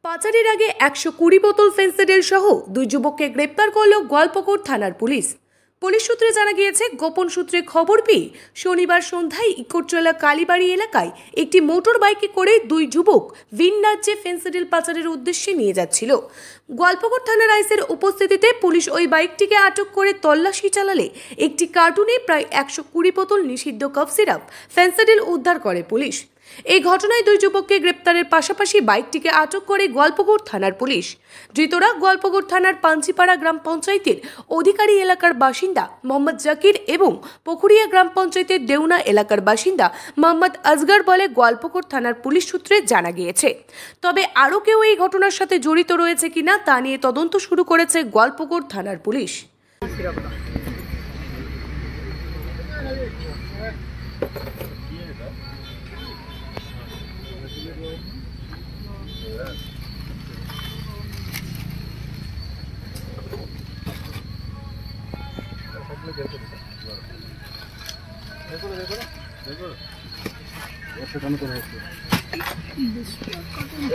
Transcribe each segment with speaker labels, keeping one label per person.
Speaker 1: পাচারের আগে 120 বোতল ফেন্সিডিল সহ দুই যুবককে গ্রেপ্তার করল গোয়ালপুকুর থানার পুলিশ। পুলিশ সূত্রে জানা গিয়েছে, গোপন সূত্রে খবর পেয়ে শনিবার সন্ধ্যায় ইকোট্রলা কালীবাড়ি এলাকায় একটি মোটর বাইকে করে দুই যুবক ভিন রাজ্যে ফেন্সিডিল পাচারের উদ্দেশ্যে নিয়ে যাচ্ছিল। গোয়ালপুকুর থানার আইসের উপস্থিতিতে পুলিশ ওই বাইকটিকে আটক করে তল্লাশি চালালে একটি কার্টুনে প্রায় 120 বোতল নিষিদ্ধ কফ সিরাপ ফেন্সিডিল উদ্ধার করে পুলিশ। এই ঘটনায় দুই যুবককে গ্রেপ্তারের পাশাপাশি বাইকটিকে আটক করে গোয়ালপুকুর থানার পুলিশ। ধৃতরা গোয়ালপুকুর থানার পাঞ্চিপাড়া গ্রাম পঞ্চায়েতের অধিকারী এলাকার বাসিন্দা মোহাম্মদ জাকির এবং পুকুরিয়া গ্রাম পঞ্চায়েতের দেউনা এলাকার বাসিন্দা মোহাম্মদ আজগর বলে গোয়ালপুকুর থানার পুলিশ সূত্রে জানা গিয়েছে। তবে আরও কেউ এই ঘটনার সাথে জড়িত রয়েছে কিনা তা নিয়ে তদন্ত শুরু করেছে গোয়ালপুকুর থানার পুলিশ।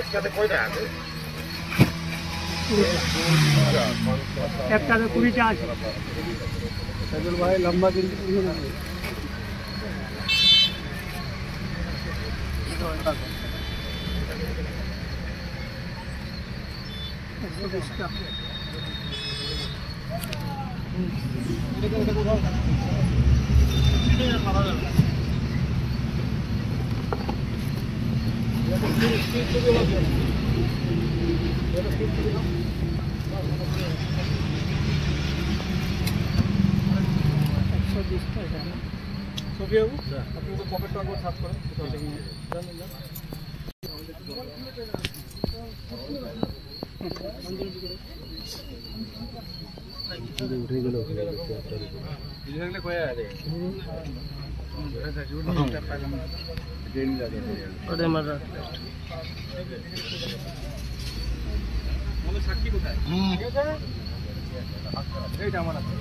Speaker 2: একটাতে 20টা আছে। সাজুল ভাই লম্বা কিন্তু আপনি তো পকেটটা একবার সার্চ করেন। উঠে গেল সাক্ষী কোথায়? এইটা আমার আছে।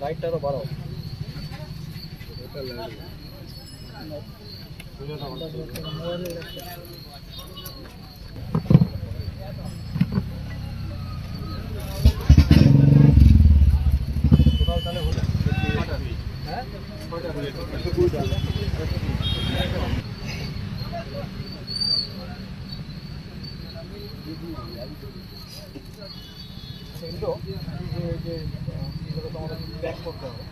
Speaker 2: লাইটটা আরো বাড়াও। ব্যাক করতে হবে।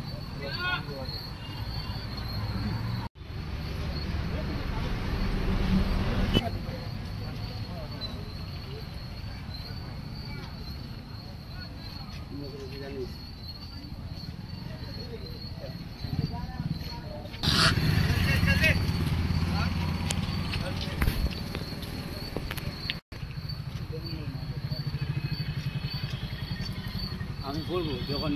Speaker 2: আমি বলবো যখন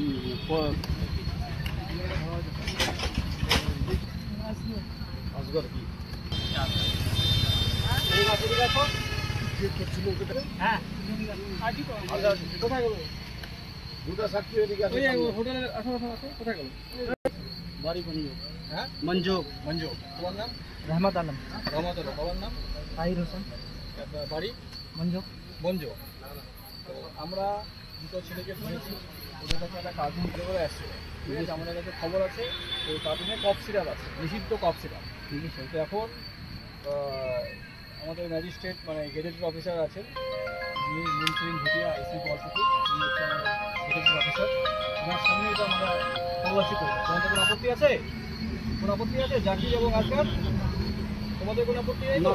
Speaker 2: মঞ্জুক তোমার নাম? রহমত আলম। বাবার নাম? তাহির হোসেন। বাড়ি? মঞ্জুক। তো আমরা দুটো ছেলেকে শুনেছি, ওদের কাছে একটা কার্টুন করে আসছে। ঠিক আছে, আমাদের কাছে খবর আছে ওই কার্টুনে কফ সিরাপ আছে, নিষিদ্ধ কফ সিরাপ। ঠিক আছে, তো এখন আমাদের ম্যাজিস্ট্রেট মানে গেজেটেড অফিসার আছেন মুন্সিন ভুটিয়া আইসি গোয়ালপুকুর, উনি হচ্ছে আমাদের গেজেটেড অফিসার। ওনার সামনে এটা আমরা তল্লাশি করবো। তোমাদের কোনো আপত্তি আছে? কোনো আপত্তি আছে? জাকির এবং আজকাল তোমাদের কোনো আপত্তি নেই তো?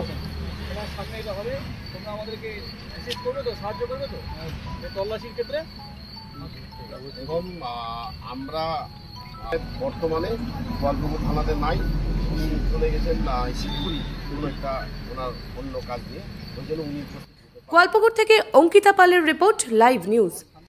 Speaker 2: তোমার সামনে এটা হবে, তোমরা আমাদেরকে অ্যাসিস্ট করবে তো, সাহায্য করবে তো তল্লাশির ক্ষেত্রে?
Speaker 3: এখন আমরা বর্তমানে গোয়ালপুকুর থানাতে নাই, উনি চলে গেছেন শিবপুরি কোনো একটা ওনার অন্য কাজ নিয়ে, ওই জন্য উনি।
Speaker 1: গোয়ালপুকুর থেকে অঙ্কিতা পালের রিপোর্ট, লাইভ নিউজ।